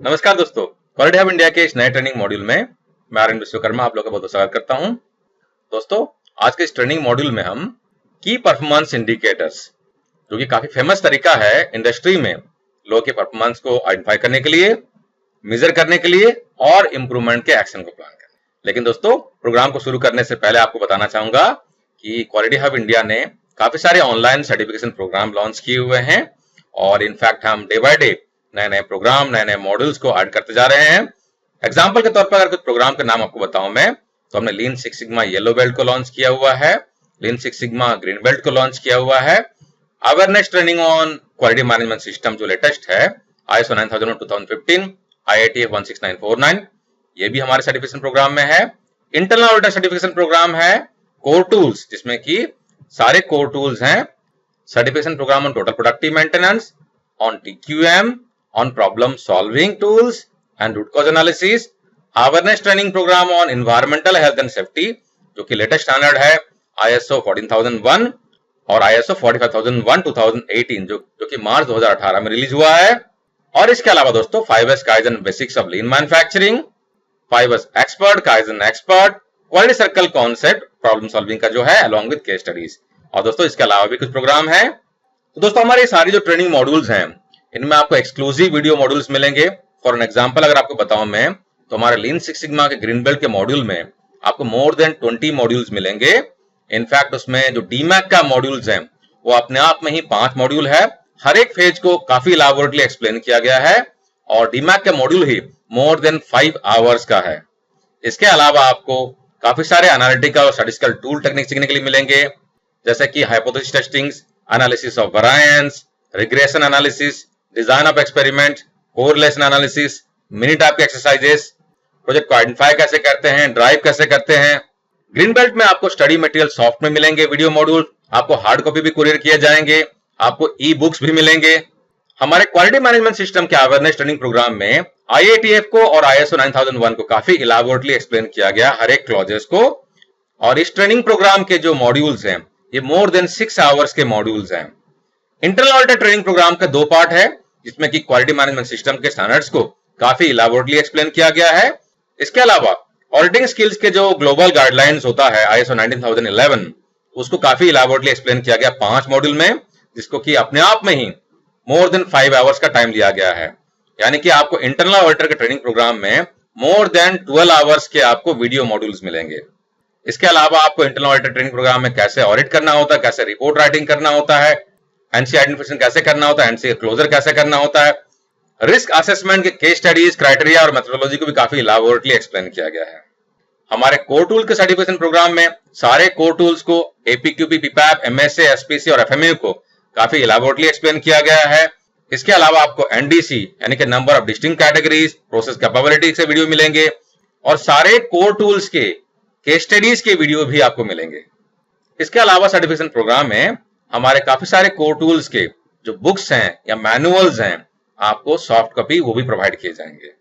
नमस्कार दोस्तों, quality hub India के इस नए ट्रेनिंग मॉड्यूल में मैं आर्यन विश्वकर्मा आप लोगों का बहुत स्वागत करता हूं। दोस्तों, आज के इस ट्रेनिंग मॉड्यूल में हम की परफॉर्मेंस इंडिकेटर्स, जो कि काफी फेमस तरीका है इंडस्ट्री में लोगों के परफॉर्मेंस को आइडेंटिफाई करने के लिए, मेजर करने के लिए और इंप्रूवमेंट के एक्शन को प्लान करने। लेकिन दोस्तों, प्रोग्राम को शुरू करने से पहले आपको बताना चाहूंगा कि क्वालिटी हब इंडिया ने काफी सारे ऑनलाइन सर्टिफिकेशन प्रोग्राम लॉन्च किए हुए हैं और इनफैक्ट हम डे बाय डे नए नए प्रोग्राम, नए नए मॉड्यूल्स को ऐड करते जा रहे हैं। एग्जांपल के तौर पर अगर कुछ प्रोग्राम का नाम आपको बताऊं मैं, तो हमने lean six sigma yellow belt को लॉन्च किया हुआ है, lean six sigma green belt को लॉन्च किया हुआ है, awareness training on quality management system जो लेटेस्ट है ISO 9000 2015, IATF 16949, ये भी हमारे सर्टिफिकेशन प्रोग्राम में है। इंटरनल ऑडिटर सर्टिफिकेशन प्रोग्राम है, कोर टूल्स जिसमें कि सारे कोर टूल्स हैं, certification program on total productive maintenance, on TQM, on problem solving tools and root cause analysis, awareness training program on environmental health and safety जो कि latest standard है ISO 14001 और ISO 45001 2018 जो कि मार्च 2018 में रिलीज हुआ है। और इसके अलावा दोस्तों 5S kaizen basics of lean manufacturing, 5S expert kaizen expert, quality circle concept problem solving का जो है अलॉन्ग विद केस स्टडीज। और दोस्तों इसके अलावा भी कुछ प्रोग्राम है। तो दोस्तों हमारे सारी जो ट्रेनिंग मॉड्यूल्स हैं इनमें आपको एक्सक्लूसिव वीडियो मॉड्यूल्स मिलेंगे। फॉर एन एग्जांपल अगर आपको बताऊं मैं, तो हमारे लीन सिक्स सिग्मा के ग्रीन बेल्ट के मॉड्यूल में आपको मोर देन 20 मॉड्यूल्स मिलेंगे। इनफैक्ट उसमें जो डीमैक का मॉड्यूल्स हैं वो अपने आप में ही 5 मॉड्यूल है। हर एक फेज को काफी इलैबोरेटली एक्सप्लेन किया गया है और डीमैक का मॉड्यूल ही मोर देन 5 आवर्स का है। इसके अलावा आपको काफी सारे एनालिटिकल और स्टैटिस्टिकल टूल टेक्निक सीखने के लिए मिलेंगे, जैसे कि hypothesis testing, analysis of variance, regression analysis, design of experiment, correlation analysis, mini type के एक्सरसाइजेस, प्रोजेक्ट को आइडेंटिफाई कैसे करते हैं, ड्राइव कैसे करते हैं। ग्रीन बेल्ट में आपको स्टडी मटेरियल सॉफ्ट में मिलेंगे वीडियो मॉड्यूल, आपको हार्ड कॉपी भी कुरियर किए जाएंगे, आपको ई बुक्स भी मिलेंगे। हमारे क्वालिटी मैनेजमेंट सिस्टम के अवेयरनेस ट्रेनिंग प्रोग्राम में IATF को और ISO 9001 को काफी इलैबोरेटली एक्सप्लेन किया गया हर एक क्लॉजेस को। और इस ट्रेनिंग प्रोग्राम के जो मॉड्यूल्स हैं ये मोर देन 6 आवर्स के मॉड्यूल्स हैं। इंटरनल ऑडिटर ट्रेनिंग प्रोग्राम का 2 पार्ट है, जिसमें कि क्वालिटी मैनेजमेंट सिस्टम के स्टैंडर्ड्स को काफी इलैबोरेटली एक्सप्लेन किया गया है। इसके अलावा ऑडिटिंग स्किल्स के जो ग्लोबल गाइडलाइंस होता है ISO 19011, उसको काफी इलैबोरेटली एक्सप्लेन किया गया 5 मॉड्यूल में, जिसको कि अपने आप में ही मोर देन 5 आवर्स का टाइम लिया गया है। यानी कि आपको इंटरनल ऑडिटर के ट्रेनिंग प्रोग्राम में मोर देन 12 आवर्स के आपको वीडियो मॉड्यूल्स मिलेंगे। इसके अलावा आपको इंटरनल ऑडिटर ट्रेनिंग प्रोग्राम में कैसे ऑडिट करना होता है, कैसे रिपोर्ट राइटिंग करना होता है, एनसी आइडेंटिफिकेशन कैसे करना होता है, एनसी क्लोजर कैसे करना होता है, रिस्क असेसमेंट के केस स्टडीज, क्राइटेरिया और मेथोडोलॉजी को भी काफी इलैबोरेटली एक्सप्लेन किया गया है। हमारे कोर टूल के सर्टिफिकेशन प्रोग्राम में सारे कोर टूल्स को APQP, PPAP, MSA, SPC और FMA को काफी इलैबोरेटली एक्सप्लेन किया गया है। इसके अलावा आपको NDC यानी कि number of distinct categories, process capability से वीडियो मिलेंगे और सारे कोर टूल्स के केस स्टडीज के वीडियो भी आपको मिलेंगे। इसके अलावा सर्टिफिकेशन प्रोग्राम में हमारे काफी सारे कोर टूल्स के जो बुक्स हैं या मैनुअल्स हैं आपको सॉफ्ट कॉपी वो भी प्रोवाइड किए जाएंगे।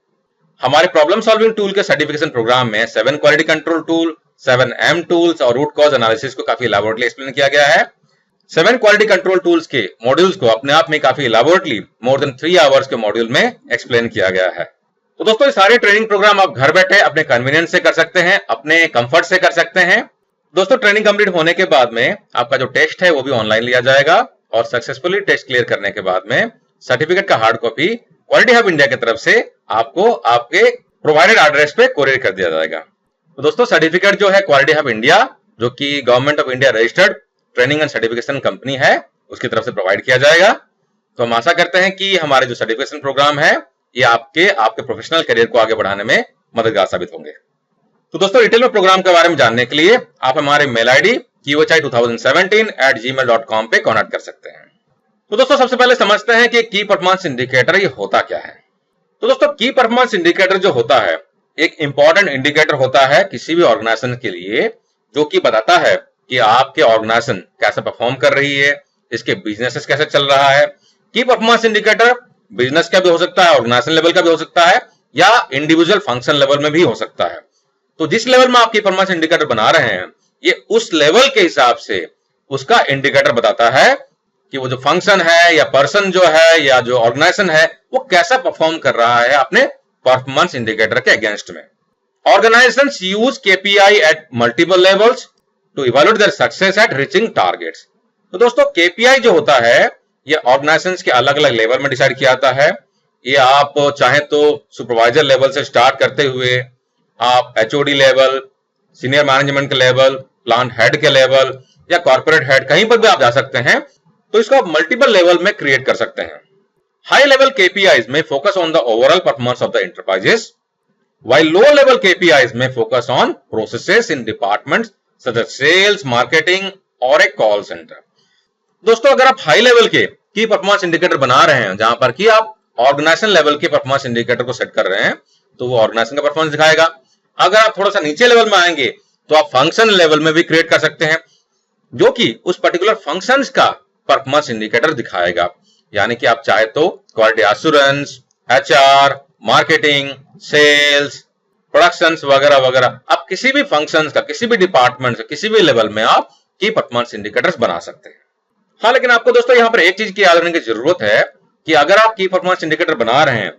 हमारे प्रॉब्लम सॉल्विंग टूल के सर्टिफिकेशन प्रोग्राम में 7 quality control tool, 7M tools और रूट कॉज एनालिसिस को काफी इलैबोरेटली एक्सप्लेन किया गया है। 7 क्वालिटी कंट्रोल टूल्स के मॉड्यूल्स को अपने आप में काफी इलैबोरेटली मोर देन 3 आवर्स के मॉड्यूल में एक्सप्लेन किया गया है। तो दोस्तों ये सारे ट्रेनिंग प्रोग्राम आप घर बैठे अपने कन्वीनियंस से कर सकते हैं, अपने कंफर्ट से कर सकते हैं। दोस्तों ट्रेनिंग कंप्लीट होने के बाद में आपका जो टेस्ट है वो भी ऑनलाइन लिया जाएगा और सक्सेसफुली टेस्ट क्लियर करने के बाद में सर्टिफिकेट का hard copy quality hub India की तरफ से आपको आपके प्रोवाइडेड एड्रेस पे कोरियर कर दिया जाएगा। तो दोस्तों सर्टिफिकेट जो है क्वालिटी हब इंडिया, जो कि government of India registered training and certification company है, उसकी तरफ से प्रोवाइड किया जाएगा। तो हम आशा करते हैं कि हमारे जो सर्टिफिकेशन प्रोग्राम है ये आपके प्रोफेशनल करियर को आगे बढ़ाने में मददगार साबित होंगे। तो दोस्तों डिटेल में प्रोग्राम के बारे में जानने के लिए आप हमारे मेल ID QHI2017@gmail.com पे कॉन्टैक्ट कर सकते हैं। तो दोस्तों सबसे पहले समझते हैं कि की परफॉर्मेंस इंडिकेटर ये होता क्या है। तो दोस्तों की परफॉर्मेंस इंडिकेटर जो होता है एक इंपॉर्टेंट इंडिकेटर होता है किसी भी ऑर्गेनाइजेशन के लिए, जो कि बताता है कि आपके ऑर्गेनाइजेशन कैसे परफॉर्म कर रही है, इसके बिजनेस कैसे चल रहा है। की परफॉर्मेंस इंडिकेटर बिजनेस का भी हो सकता है, ऑर्गेनाइजेशन लेवल का भी हो सकता है या इंडिविजुअल फंक्शन लेवल में भी हो सकता है। तो जिस लेवल में आप की परफॉर्मेंस इंडिकेटर बना रहे हैं ये उस लेवल के हिसाब से उसका इंडिकेटर बताता है कि वो जो फंक्शन है या पर्सन जो है या जो ऑर्गेनाइजेशन है वो कैसा परफॉर्म कर रहा है अपने परफॉर्मेंस इंडिकेटर के अगेंस्ट में। Organizations use KPI at multiple levels to evaluate their success at reaching targets। तो दोस्तों KPI जो होता है ये ऑर्गेनाइजेशंस के अलग अलग लेवल में डिसाइड किया जाता है। ये आप चाहे तो सुपरवाइजर लेवल से स्टार्ट करते हुए आप HOD लेवल, सीनियर मैनेजमेंट के लेवल, प्लांट हेड के लेवल या कॉर्पोरेट हेड कहीं पर भी आप जा सकते हैं। तो इसको आप मल्टीपल लेवल में क्रिएट कर सकते हैं। हाई लेवल KPIs में focus on the overall performance of the enterprises, while low level KPIs may focus on processes in departments such as sales, marketing or a call center। दोस्तों अगर आप high level के की performance indicator बना रहे हैं जहां पर कि आप ऑर्गेनाइजेशन लेवल के परफॉर्मेंस इंडिकेटर को सेट कर रहे हैं तो वो ऑर्गेनाइजेशन का परफॉर्मेंस दिखाएगा। अगर आप थोड़ा सा नीचे लेवल में आएंगे तो आप फंक्शन लेवल में भी क्रिएट कर सकते हैं जो कि उस पर्टिकुलर फंक्शंस का परफॉर्मेंस इंडिकेटर दिखाएगा। यानी कि आप चाहे तो quality assurance, HR, marketing, sales, productions वगैरह वगैरह आप किसी भी फंक्शंस का, किसी भी डिपार्टमेंट से, किसी भी लेवल में आप की परफॉर्मेंस इंडिकेटर्स बना सकते हैं। हाँ, लेकिन आपको दोस्तों यहाँ पर एक चीज की याद रखने की जरूरत है कि अगर आप की परफॉर्मेंस इंडिकेटर बना रहे हैं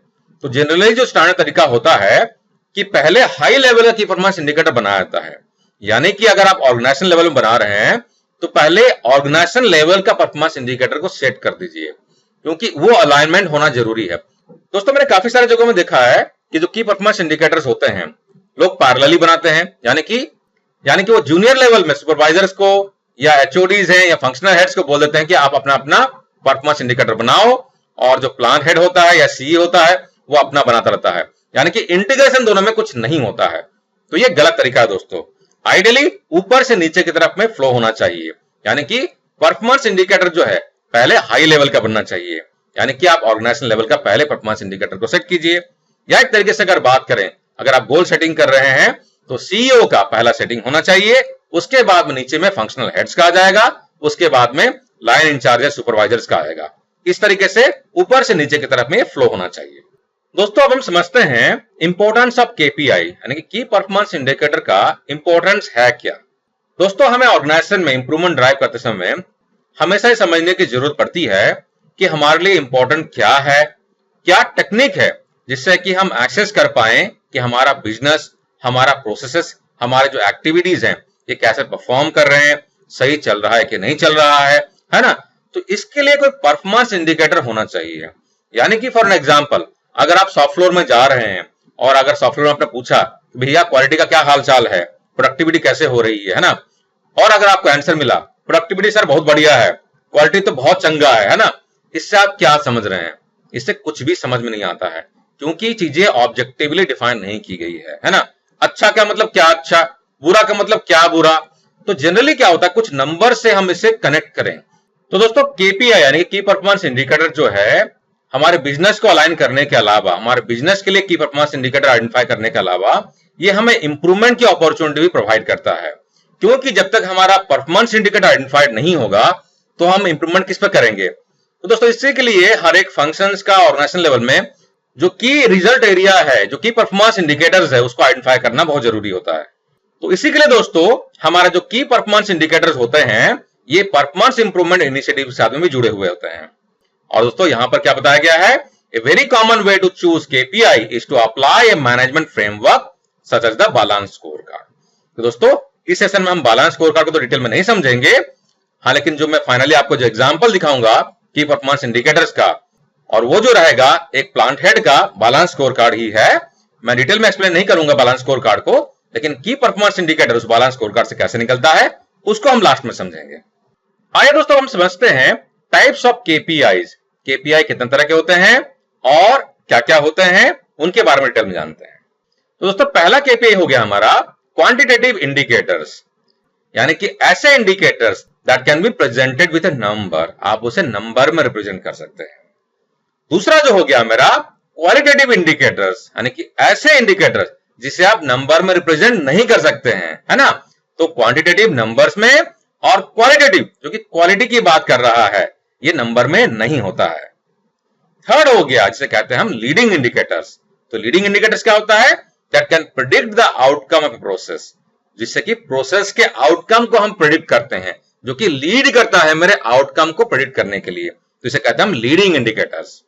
तो जनरली जो स्टैंडर्ड तरीका होता है कि पहले हाई लेवल का की परफॉर्मेंस इंडिकेटर बनाया जाता है। यानी कि अगर आप ऑर्गेनाइजेशन लेवल में बना रहे हैं तो पहले ऑर्गेनाइजेशन लेवल का परफॉर्मेंस इंडिकेटर को सेट कर दीजिए क्योंकि वो अलाइनमेंट होना जरूरी है। दोस्तों मैंने काफी सारे जगहों में देखा है कि जो की परफॉर्मेंस इंडिकेटर्स होते हैं लोग पैरेलली बनाते हैं। यानी कि वो जूनियर लेवल में सुपरवाइजर्स को या HODs हैं या फंक्शनल हेड्स को बोल देते हैं कि आप अपना अपना परफॉर्मेंस इंडिकेटर बनाओ और जो प्लांट हेड होता है या CE होता है वो अपना बनाता रहता है। यानी कि इंटीग्रेशन दोनों में कुछ नहीं होता है। तो ये गलत तरीका है दोस्तों। आइडियली ऊपर से नीचे की तरफ में फ्लो होना चाहिए। यानी कि परफॉर्मेंस इंडिकेटर जो है पहले हाई लेवल का बनना चाहिए। यानी कि आप ऑर्गेनाइजेशन लेवल का पहले परफॉर्मेंस इंडिकेटर को सेट कीजिए। या एक तरीके से अगर बात करें, अगर आप गोल सेटिंग कर रहे हैं तो CEO का पहला सेटिंग होना चाहिए, उसके बाद में नीचे में फंक्शनल हेड्स का आ जाएगा, उसके बाद में लाइन इंचार्जेस सुपरवाइजर्स का आएगा। इस तरीके से ऊपर से नीचे की तरफ में फ्लो होना चाहिए। दोस्तों अब हम समझते हैं इंपॉर्टेंस ऑफ KPI यानी कि की परफॉर्मेंस इंडिकेटर का इंपॉर्टेंस है क्या। दोस्तों हमें ऑर्गेनाइजेशन में इंप्रूवमेंट ड्राइव करते समय हमेशा ही समझने की जरूरत पड़ती है कि हमारे लिए इंपॉर्टेंट क्या है, क्या टेक्निक है जिससे कि हम एक्सेस कर पाए कि हमारा बिजनेस, हमारा प्रोसेसेस, हमारे जो एक्टिविटीज हैं ये कैसे परफॉर्म कर रहे हैं, सही चल रहा है कि नहीं चल रहा है ना। तो इसके लिए कोई परफॉर्मेंस इंडिकेटर होना चाहिए। यानी कि फॉर एन एग्जांपल अगर आप सॉफ्टवेयर में जा रहे हैं और अगर सॉफ्टवेयर में आपने पूछा भैया क्वालिटी का क्या हाल चाल है, प्रोडक्टिविटी कैसे हो रही है ना, और अगर आपको आंसर मिला प्रोडक्टिविटी सर बहुत बढ़िया है, क्वालिटी तो बहुत चंगा है ना, इससे आप क्या समझ रहे हैं? इससे कुछ भी समझ में नहीं आता है क्योंकि चीजें ऑब्जेक्टिवली डिफाइन नहीं की गई है ना। अच्छा क्या मतलब क्या अच्छा, बुरा का मतलब क्या बुरा। तो जनरली क्या होता है कुछ नंबर से हम इसे कनेक्ट करें। तो दोस्तों KPI यानी कि की परफॉर्मेंस इंडिकेटर जो है हमारे बिजनेस को अलाइन करने के अलावा, हमारे बिजनेस के लिए की परफॉर्मेंस इंडिकेटर आइडेंटिफाई करने के अलावा ये हमें इंप्रूवमेंट की अपॉर्चुनिटी भी प्रोवाइड करता है। क्योंकि जब तक हमारा परफॉर्मेंस इंडिकेटर आइडेंटिफाइड नहीं होगा तो हम इंप्रूवमेंट किस पर करेंगे। तो दोस्तों इससे के लिए हर एक फंक्शंस का ऑर्गेनाइजेशन लेवल में जो की रिजल्ट एरिया है, जो की परफॉर्मेंस इंडिकेटर्स है उसको आइडेंटिफाई करना बहुत जरूरी होता है। तो इसी के लिए दोस्तों हमारा जो की परफॉर्मेंस इंडिकेटर्स होते हैं ये परफॉर्मेंस इंप्रूवमेंट इनिशिएटिव के साथ में भी जुड़े हुए होते हैं। और दोस्तों यहां पर क्या बताया गया है, a very common way to choose KPI is to apply a management framework such as the balance score card. तो दोस्तों इस सेशन में हम बैलेंस स्कोर कार्ड को तो डिटेल में नहीं समझेंगे, हाँ लेकिन जो मैं फाइनली आपको जो एग्जांपल दिखाऊंगा की परफॉर्मेंस इंडिकेटर्स का, और वो जो रहेगा एक प्लांट हेड का बैलेंस स्कोर कार्ड ही है। मैं डिटेल में एक्सप्लेन नहीं करूंगा बैलेंस स्कोर कार्ड को, लेकिन की परफॉर्मेंस इंडिकेटर उस बैलेंस स्कोर कार्ड से कैसे निकलता है उसको हम लास्ट में समझेंगे। आइए दोस्तों हम समझते हैं टाइप्स ऑफ KPIs। KPI कितने तरह के होते हैं और क्या क्या होते हैं उनके बारे में डिटेल में जानते हैं। तो दोस्तों पहला KPI हो गया हमारा क्वांटिटेटिव इंडिकेटर्स, यानी कि ऐसे indicators that can be presented with a number, आप उसे नंबर में रिप्रेजेंट कर सकते हैं। दूसरा जो हो गया मेरा क्वालिटेटिव इंडिकेटर्स, यानी कि ऐसे इंडिकेटर्स जिसे आप नंबर में रिप्रेजेंट नहीं कर सकते हैं, है ना। तो क्वांटिटेटिव नंबर्स में और क्वालिटेटिव जो कि क्वालिटी की बात कर रहा है ये नंबर में नहीं होता है। थर्ड हो गया जिसे कहते हैं हम लीडिंग इंडिकेटर्स। तो लीडिंग इंडिकेटर्स क्या होता है, that can predict the outcome of a process, जिससे कि प्रोसेस के आउटकम को हम प्रेडिक्ट करते हैं जो कि लीड करता है मेरे आउटकम को प्रेडिक्ट करने के लिए, तो इसे कहते हैं हम लीडिंग इंडिकेटर्स।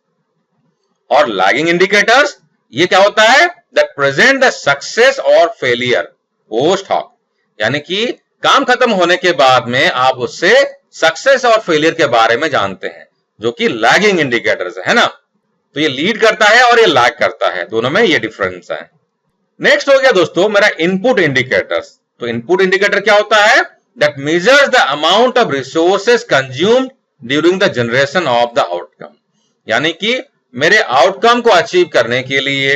और लैगिंग इंडिकेटर्स ये क्या होता है, दैट प्रेजेंट द सक्सेस और फेलियर पोस्ट हॉक, यानी कि काम खत्म होने के बाद में आप उससे सक्सेस और फेलियर के बारे में जानते हैं, जो कि लैगिंग इंडिकेटर्स है ना। तो ये लीड करता है और ये लैग करता है, दोनों में ये डिफरेंस है। नेक्स्ट हो गया दोस्तों मेरा इनपुट इंडिकेटर्स। तो इनपुट इंडिकेटर क्या होता है, that measures the amount of resources consumed during the generation of the outcome, यानी कि मेरे आउटकम को अचीव करने के लिए,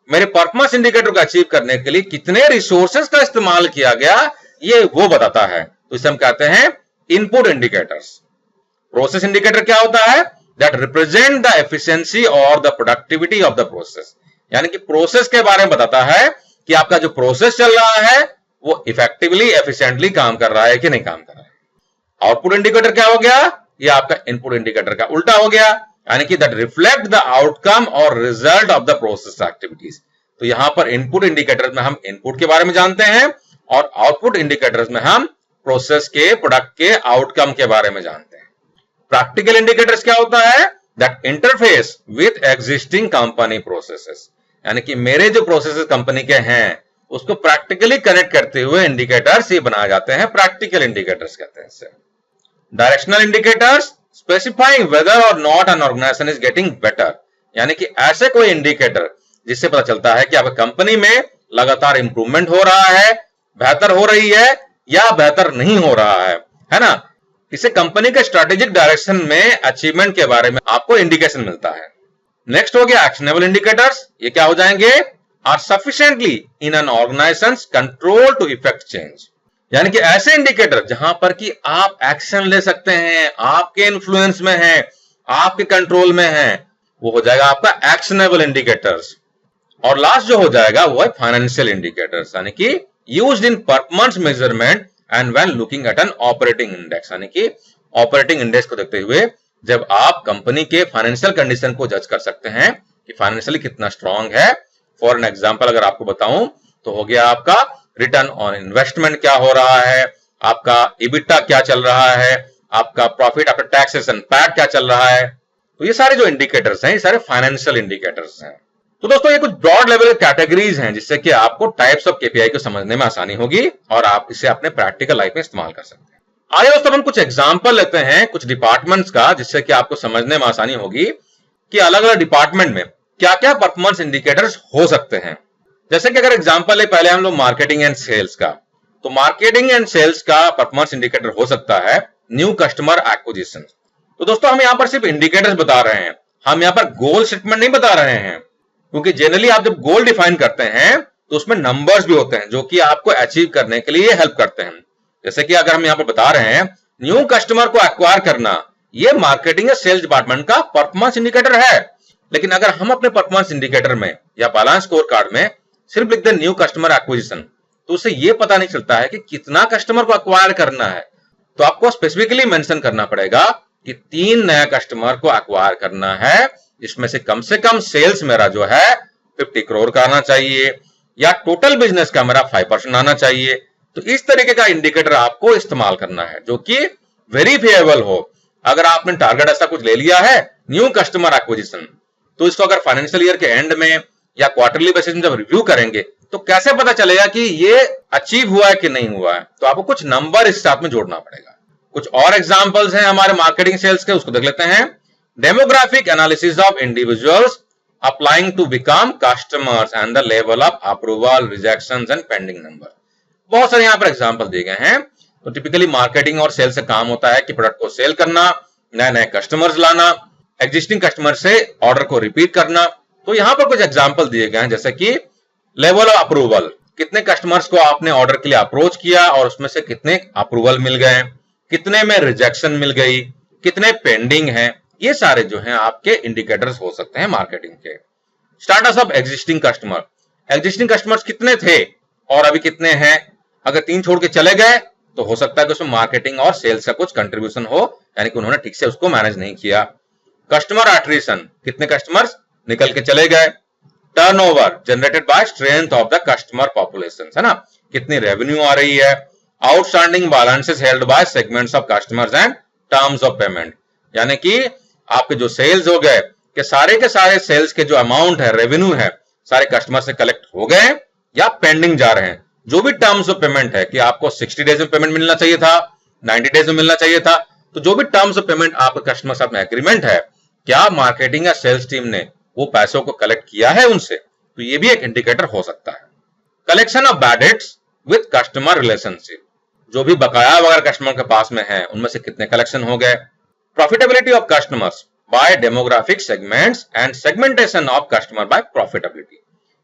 मेरे परफॉर्मेंस इंडिकेटर को अचीव करने के लिए कितने रिसोर्सेस का इस्तेमाल किया गया, ये वो बताता है। तो इसे हम कहते हैं इनपुट इंडिकेटर्स। प्रोसेस इंडिकेटर क्या होता है, दैट रिप्रेजेंट द एफिशिएंसी और the productivity of the process, यानी कि प्रोसेस के बारे में बताता है कि आपका जो प्रोसेस चल रहा है वो इफेक्टिवली एफिशिएंटली काम कर रहा है कि नहीं काम कर रहा है। आउटपुट इंडिकेटर क्या हो गया, ये आपका इनपुट इंडिकेटर का उल्टा हो गया, यानी कि दैट रिफ्लेक्ट द आउटकम और result of the process activities. तो यहां पर इनपुट इंडिकेटर्स में हम इनपुट के बारे में जानते हैं और आउटपुट इंडिकेटर्स में हम प्रोसेस के, प्रोडक्ट के आउटकम के बारे में जानते हैं। प्रैक्टिकल इंडिकेटर्स क्या होता है, that interface with existing company processes, यानी कि मेरे जो प्रोसेसेस कंपनी के हैं उसको प्रैक्टिकली कनेक्ट करते हुए इंडिकेटर्स ये बनाए जाते हैं, प्रैक्टिकल इंडिकेटर्स कहते हैं इसे। Directional indicators specifying whether or not an organisation is getting better, यानी कि ऐसे कोई इंडिकेटर जिससे पता चलता है कि आपकी कंपनी में लगातार इंप्रूवमेंट हो रहा है, बेहतर हो रही है या बेहतर नहीं हो रहा है ना। इससे कंपनी के स्ट्रेटेजिक डायरेक्शन में अचीवमेंट के बारे में आपको इंडिकेशन मिलता है। नेक्स्ट हो गया एक्शनेबल इंडिकेटर्स। ये क्या हो जाएंगे, are sufficiently in an organisations control to effect change, यानी कि ऐसे इंडिकेटर जहां पर कि आप एक्शन ले सकते हैं, आपके इन्फ्लुएंस में है, आपके कंट्रोल में है, वो हो जाएगा आपका एक्शनेबल इंडिकेटर्स। और लास्ट जो हो जाएगा वो है फाइनेंशियल इंडिकेटर्स, यानी कि used in performance measurement and when looking at an operating index, यानी कि ऑपरेटिंग इंडेक्स को देखते हुए जब आप कंपनी के फाइनेंशियल कंडीशन को जज कर सकते हैं कि फाइनेंशियली कितना स्ट्रांग है। फॉर एन एग्जांपल अगर आपको बताऊं तो हो गया आपका रिटर्न ऑन इन्वेस्टमेंट क्या हो रहा है, आपका इबिटा क्या चल रहा है, आपका profit after taxes and PAT क्या चल रहा है। तो ये सारे जो इंडिकेटर्स हैं ये सारे फाइनेंशियल इंडिकेटर्स हैं। तो दोस्तों ये कुछ ब्रॉड लेवल के कैटेगरीज हैं जिससे कि आपको टाइप्स ऑफ केपीआई को समझने में आसानी होगी और आप इसे अपने प्रैक्टिकल लाइफ में इस्तेमाल कर सकते हैं। आइए दोस्तों हम कुछ एग्जांपल लेते हैं कुछ डिपार्टमेंट्स का, जिससे कि आपको समझने में आसानी होगी कि अलग अलग डिपार्टमेंट में क्या क्या परफॉर्मेंस इंडिकेटर्स हो सकते हैं। जैसे कि अगर एग्जांपल है पहले हम लोग मार्केटिंग एंड सेल्स का, तो मार्केटिंग एंड सेल्स का परफॉर्मेंस इंडिकेटर हो सकता है न्यू कस्टमर एक्विजिशन। तो दोस्तों हम यहां पर सिर्फ इंडिकेटर्स बता रहे हैं, हम यहां पर गोल स्टेटमेंट नहीं बता रहे हैं, क्योंकि जनरली आप जब गोल डिफाइन करते हैं तो उसमें नंबर्स भी होते हैं जो कि आपको अचीव करने के लिए हेल्प करते हैं। जैसे कि अगर हम यहां पर बता रहे हैं न्यू कस्टमर को एक्वायर करना, ये मार्केटिंग या सेल्स डिपार्टमेंट का परफॉर्मेंस इंडिकेटर है। लेकिन अगर हम अपने परफॉर्मेंस इंडिकेटर में या बैलेंस स्कोर कार्ड में सिर्फ लिख दें न्यू कस्टमर एक्विजिशन, तो उससे ये पता नहीं चलता है कि कितना कस्टमर को एक्वायर करना है। तो आपको स्पेसिफिकली मेंशन करना पड़ेगा कि 3 नया कस्टमर को एक्वायर करना है, इसमें से कम सेल्स मेरा जो है 50 करोड़ का आना चाहिए या टोटल बिजनेस का मेरा 5% आना चाहिए। तो इस तरीके का इंडिकेटर आपको इस्तेमाल करना है जो कि वेरीफाइबल हो। अगर आपने टारगेट ऐसा कुछ ले लिया है न्यू कस्टमर एक्विजिशन, तो इसको अगर फाइनेंशियल ईयर के एंड में या क्वार्टरली बेसिस में जब रिव्यू करेंगे तो कैसे पता चलेगा कि ये अचीव हुआ है कि नहीं हुआ है। तो आपको कुछ नंबर इस साथ में जोड़ना पड़ेगा। कुछ और एग्जांपल्स हैं हमारे मार्केटिंग सेल्स के, उसको देख लेते हैं। Demographic analysis of individuals applying to become customers and the level of approval, rejections and pending number. बहुत सारे यहाँ पर एग्जांपल दिए गए हैं। तो टिपिकली मार्केटिंग और सेल्स से काम होता है कि प्रोडक्ट को सेल करना, नए नए कस्टमर्स लाना, एग्जिस्टिंग कस्टमर से ऑर्डर को रिपीट करना। तो यहां पर कुछ एग्जांपल दिए गए हैं, जैसे कि लेवल ऑफ अप्रूवल, कितने कस्टमर्स को आपने ऑर्डर के लिए अप्रोच किया और उसमें से कितने अप्रूवल मिल गए, कितने में रिजेक्शन मिल गई, कितने पेंडिंग हैं। ये सारे जो हैं आपके इंडिकेटर्स हो सकते हैं मार्केटिंग के। Status of existing customer, existing customers कितने थे और अभी कितने हैं। अगर 3 छोड़ के चले गए तो हो सकता है कि उसमें मार्केटिंग और सेल्स का कुछ कंट्रीब्यूशन हो, यानी कि उन्होंने ठीक से उसको मैनेज नहीं किया। कस्टमर एट्रिशन, कितने कस्टमर्स निकल के चले गए। Turnover generated by strength of the customer population, है ना, कितनी रेवेन्यू आ रही है। Outstanding balances held by segments of customers and terms of payment, यानी कि आपके जो सेल्स हो गए कि सारे के सारे सेल्स के जो अमाउंट है, रेवेन्यू है, सारे कस्टमर से कलेक्ट हो गए या पेंडिंग जा रहे हैं। जो भी टर्म्स ऑफ पेमेंट है कि आपको 60 डेज में पेमेंट मिलना चाहिए था, 90 डेज में मिलना चाहिए था, तो जो भी टर्म्स ऑफ पेमेंट आपके कस्टमर साथ में एग्रीमेंट है, क्या मार्केटिंग या सेल्स टीम ने वो पैसों को कलेक्ट किया है उनसे, तो ये भी एक इंडिकेटर हो सकता है। Collection of bad debts with customer relationship, जो भी बकाया वगैरह कस्टमर के पास में है उनमें से कितने कलेक्शन हो गए। Profitability of customers by demographic segments and segmentation of customer by profitability,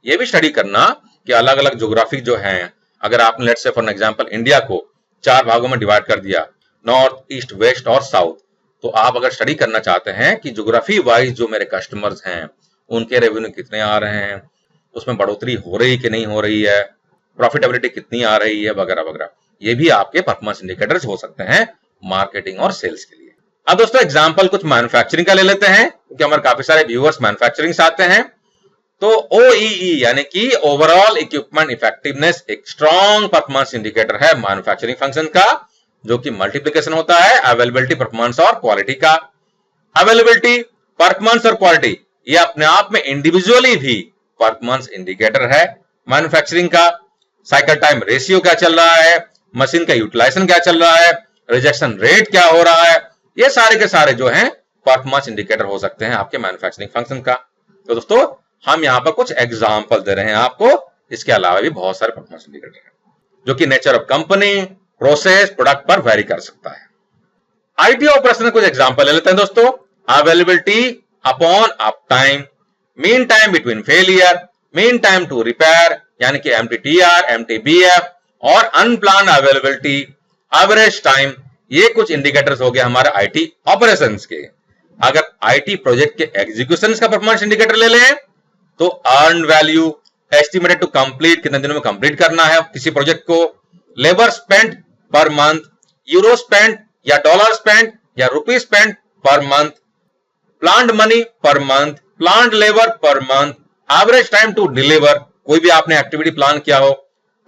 ये भी स्टडी करना कि अलग अलग ज्योग्राफिक जो हैं, अगर आपने let's say for example India को 4 भागों में डिवाइड कर दिया, नॉर्थ, ईस्ट, वेस्ट और साउथ, तो आप अगर स्टडी करना चाहते हैं कि ज्योग्राफी वाइज जो मेरे कस्टमर्स हैं उनके रेवेन्यू कितने आ रहे हैं, उसमें बढ़ोतरी हो रही कि नहीं हो रही है, प्रॉफिटेबिलिटी कितनी आ रही है वगैरह वगैरह, ये भी आपके परफॉर्मेंस इंडिकेटर्स हो सकते हैं मार्केटिंग और सेल्स के लिए। अब दोस्तों एग्जांपल कुछ मैन्युफैक्चरिंग का ले लेते हैं, क्योंकि हमारे काफी सारे व्यूअर्स मैन्युफैक्चरिंग से आते हैं। तो OEE यानी कि ओवरऑल इक्विपमेंट इफेक्टिवनेस एक स्ट्रॉन्ग परफॉर्मेंस इंडिकेटर है मैन्युफैक्चरिंग फंक्शन का, जो कि मल्टीप्लिकेशन होता है अवेलेबिलिटी, परफॉर्मेंस और क्वालिटी का। अवेलेबिलिटी, परफॉर्मेंस और क्वालिटी ये अपने आप में इंडिविजुअली भी परफॉर्मेंस इंडिकेटर है मैन्युफैक्चरिंग का। साइकिल टाइम रेशियो क्या चल रहा है, मशीन का यूटिलाइजेशन क्या चल रहा है, रिजेक्शन रेट क्या हो रहा है, ये सारे के सारे जो हैं परफॉर्मेंस इंडिकेटर हो सकते हैं आपके मैन्युफैक्चरिंग फंक्शन का। तो दोस्तों हम यहां पर कुछ एग्जांपल दे रहे हैं आपको, इसके अलावा भी बहुत सारे परफॉर्मेंस इंडिकेटर हैं जो कि nature of company, process, product पर वेरी कर सकता है। आईटी ऑपरेशन में कुछ एग्जांपल ले लेते हैं दोस्तों। Availability upon up time, mean time between failure, mean time to repair यानी कि MTTR, MTBF और अनप्लान्ड अवेलेबिलिटी, एवरेज टाइम, ये कुछ इंडिकेटर्स हो गए हमारे आईटी ऑपरेशंस के। अगर आईटी प्रोजेक्ट के एग्जीक्यूशन का परफॉर्मेंस इंडिकेटर ले लें तो earned value, estimated to complete, कितने दिनों में कंप्लीट करना है किसी प्रोजेक्ट को, labour spend per month, euro spend या डॉलर स्पेंड या rupee spend per month, planned money per month, planned labour per month, average time to deliver, कोई भी आपने एक्टिविटी प्लान किया हो,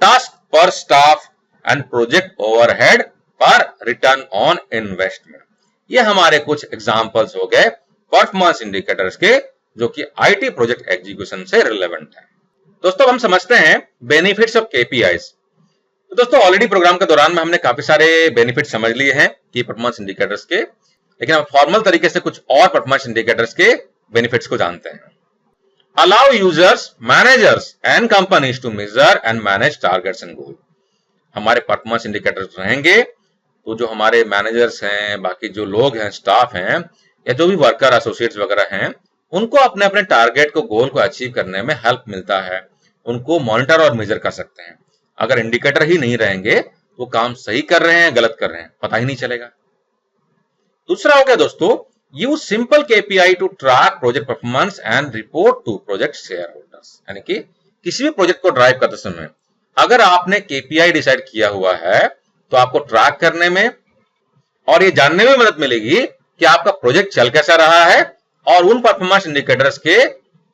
task per staff and project overhead per return on investment. ये हमारे कुछ एग्जांपल्स हो गए परफॉर्मेंस इंडिकेटर्स के, जो कि आईटी प्रोजेक्ट एग्जीक्यूशन से रिलेवेंट है। दोस्तों हम समझते हैं बेनिफिट्स ऑफ केपीआईज। तो दोस्तों ऑलरेडी प्रोग्राम के दौरान में हमने काफी सारे बेनिफिट समझ लिए हैं की परफॉर्मेंस इंडिकेटर्स के, लेकिन हम फॉर्मल तरीके से कुछ और परफॉर्मेंस इंडिकेटर्स के बेनिफिट्स को जानते हैं। Allow users, managers and companies to measure and manage targets and goal. हमारे परफॉर्मेंस इंडिकेटर्स रहेंगे तो जो हमारे मैनेजर्स हैं, बाकी जो लोग हैं, स्टाफ हैं या जो भी वर्कर एसोसिएट्स वगैरह हैं, उनको अपने अपने टारगेट को, गोल को अचीव करने में हेल्प मिलता है, उनको मॉनिटर और मेजर कर सकते हैं। अगर इंडिकेटर ही नहीं रहेंगे तो काम सही कर रहे हैं गलत कर रहे हैं पता ही नहीं चलेगा। दूसरा हो गया दोस्तों, use simple KPI to track project performance and report to project shareholders. यानी कि किसी भी प्रोजेक्ट को ड्राइव करते समय अगर आपने केपीआई डिसाइड किया हुआ है तो आपको ट्रैक करने में और ये जानने में मदद मिलेगी कि आपका प्रोजेक्ट चल कैसा रहा है, और उन परफॉर्मेंस इंडिकेटर्स के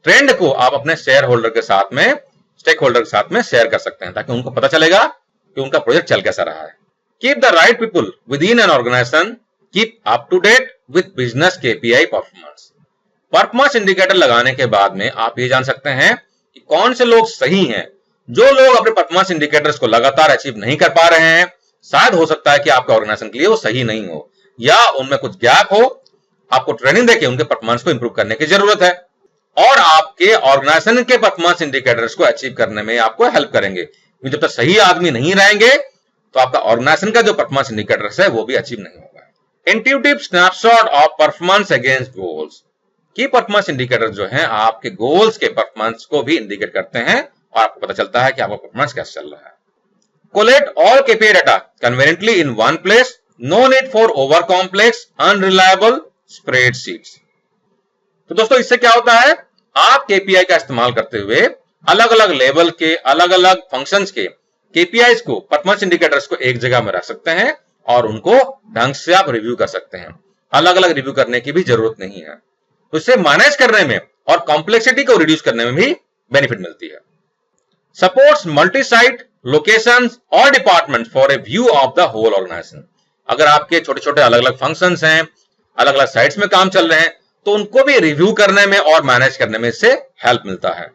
ट्रेंड को आप अपने शेयर होल्डर के साथ में, स्टेक होल्डर के साथ में शेयर कर सकते हैं, ताकि उनको पता चलेगा कि उनका प्रोजेक्ट चल कैसा रहा है। Keep the right people within an organisation, keep up to date with business KPI performance. Performance indicator लगाने के बाद में आप ये जान सकते हैं कि कौन से लोग सही हैं। जो लोग अपने परफॉर्मेंस इंडिकेटर्स को लगातार अचीव नहीं कर पा रहे हैं, शायद हो सकता है कि आपके ऑर्गेनाइजेशन के लिए वो सही नहीं हो या उनमें कुछ गैप हो, आपको ट्रेनिंग देके उनके परफॉर्मेंस को इंप्रूव करने की जरूरत है, और आपके ऑर्गेनाइजेशन के परफॉर्मेंस इंडिकेटर्स को अचीव करने में आपको हेल्प करेंगे। क्योंकि जब तक सही आदमी नहीं रहेंगे तो आपका ऑर्गेनाइजेशन का जो परफॉर्मेंस इंडिकेटर्स है वो भी अचीव नहीं होगा। Intuitive snapshot of performance against goals. की परफॉर्मेंस इंडिकेटर जो है आपके गोल्स के परफॉर्मेंस को भी इंडिकेट करते हैं और आपको पता चलता है कि आपका परफॉर्मेंस कैसे चल रहा है। Collect all KPI data conveniently in one place. No need for over complex, unreliable spreadsheets. तो दोस्तों इससे क्या होता है, आप KPI का इस्तेमाल करते हुए अलग अलग लेवल के, अलग अलग फंक्शंस के KPIs को, परफॉर्मेंस इंडिकेटर्स को एक जगह में रख सकते हैं और उनको ढंग से आप रिव्यू कर सकते हैं। अलग अलग रिव्यू करने की भी जरूरत नहीं है। तो इससे मैनेज करने में और कॉम्प्लेक्सिटी को रिड्यूस करने में भी बेनिफिट मिलती है। सपोर्ट्स मल्टी साइट लोकेशंस और department for a view of the whole organisation. अगर आपके छोटे छोटे अलग अलग फंक्शंस हैं, अलग अलग साइट्स में काम चल रहे हैं, तो उनको भी रिव्यू करने में और मैनेज करने में इससे हेल्प मिलता है।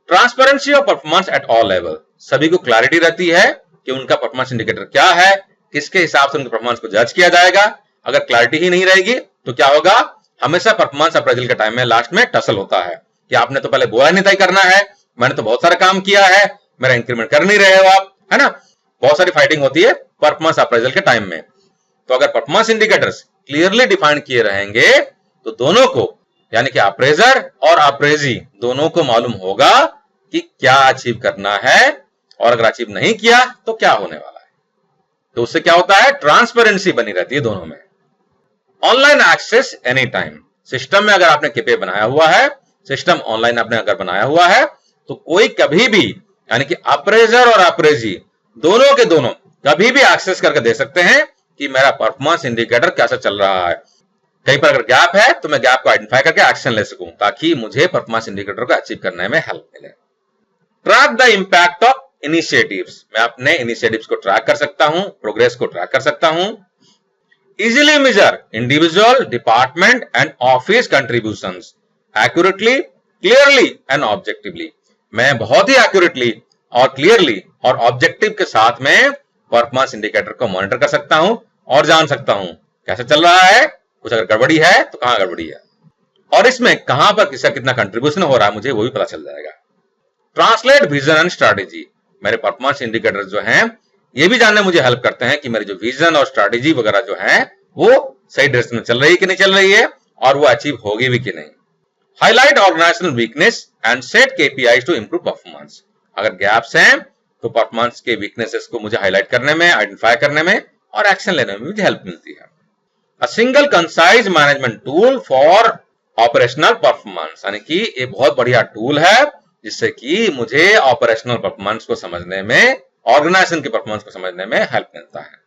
Transparency of performance at all level, सभी को क्लैरिटी रहती है कि उनका परफॉर्मेंस इंडिकेटर क्या है, किसके हिसाब से उनके परफॉर्मेंस को जज किया जाएगा। अगर क्लैरिटी ही नहीं रहेगी तो क्या होगा, हमेशा परफॉर्मेंस अप्रेजल के टाइम में लास्ट में टसल होता है कि आपने तो पहले बोला नहीं तय करना है, मैंने तो बहुत सारा काम किया है, मेरा इंक्रीमेंट कर नहीं रहे हो आप, है ना। बहुत सारी फाइटिंग होती है परफॉर्मेंस अप्रेजल के टाइम में। तो अगर परफॉर्मेंस इंडिकेटर्स क्लियरली डिफाइन किए रहेंगे तो दोनों को, यानी कि अप्रेजर और अप्रेजी दोनों को मालूम होगा कि क्या अचीव करना है, और अगर अचीव नहीं किया तो क्या होने वाला है। तो उससे क्या होता है, ट्रांसपेरेंसी बनी रहती है दोनों में। Online access any time, system में अगर आपने केपीआई बनाया हुआ है, सिस्टम ऑनलाइन आपने अगर बनाया हुआ है, तो कोई कभी भी, यानी कि अप्रेजर और अप्रेजी दोनों के दोनों कभी भी एक्सेस करके दे सकते हैं कि मेरा परफॉर्मेंस इंडिकेटर कैसा चल रहा है। कहीं पर अगर गैप है तो मैं गैप को आइडेंटिफाई करके एक्शन ले सकूं, ताकि मुझे परफॉर्मेंस इंडिकेटर को अचीव करने में हेल्प मिले। Track the impact of initiatives, मैं अपने इनिशिएटिव्स को ट्रैक कर सकता हूं, प्रोग्रेस को ट्रैक कर सकता हूं। Easily measure individual, department and office contributions accurately, clearly and objectively, मैं बहुत ही एक्यूरेटली और क्लियरली और ऑब्जेक्टिव के साथ में परफॉर्मेंस इंडिकेटर को मॉनिटर कर सकता हूं और जान सकता हूं कैसे चल रहा है, कुछ अगर गड़बड़ी है तो कहां गड़बड़ी है, और इसमें कहां पर किसका कितना कंट्रीब्यूशन हो रहा है मुझे वो भी पता चल जाएगा। ट्रांसलेट विजन एंड स्ट्रैटेजी, मेरे परफॉर्मेंस इंडिकेटर जो हैं ये भी जानने मुझे हेल्प करते हैं कि मेरी जो विजन और स्ट्रैटेजी वगैरह जो है वो सही डायरेक्शन में चल रही है कि नहीं चल रही है, और वो अचीव होगी भी कि नहीं। Highlight organisational weakness and set KPIs to improve performance, अगर गैप्स हैं तो परफॉर्मेंस के वीकनेसेस को मुझे हाईलाइट करने में, आइडेंटिफाई करने में और एक्शन लेने में मुझे हेल्प मिलती है। A single concise management tool for operational performance, यानी कि ये बहुत बढ़िया टूल है जिससे कि मुझे ऑपरेशनल परफॉर्मेंस को समझने में, ऑर्गेनाइजेशन की परफॉर्मेंस को समझने में हेल्प मिलता है।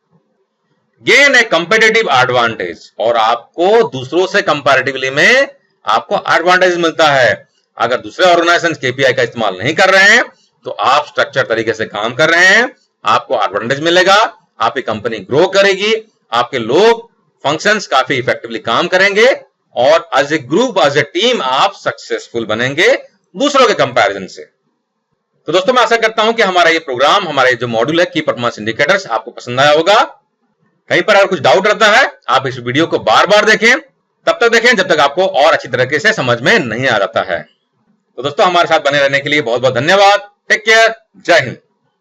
गेन ए कंपेटिटिव एडवांटेज, और आपको दूसरों से कंपैरेटिवली में आपको एडवांटेज मिलता है। अगर दूसरे ऑर्गेनाइजेशन केपीआई का इस्तेमाल नहीं कर रहे हैं तो आप स्ट्रक्चर तरीके से काम कर रहे हैं, आपको एडवांटेज मिलेगा, आपकी कंपनी ग्रो करेगी, आपके लोग फंक्शंस काफी इफेक्टिवली काम करेंगे, और as a group, as a team आप सक्सेसफुल बनेंगे दूसरों के कंपैरिजन से। तो दोस्तों मैं आशा करता हूं कि हमारा ये प्रोग्राम, हमारा ये जो मॉड्यूल है की परफॉर्मेंस इंडिकेटर्स, आपको पसंद आया होगा। कहीं पर अगर कुछ डाउट रहता है आप इस वीडियो को बार बार देखें, तब तक देखें जब तक आपको और अच्छी तरीके से समझ में नहीं आ जाता है। तो दोस्तों हमारे साथ बने रहने के लिए बहुत बहुत धन्यवाद। टेक केयर, जय हिंद।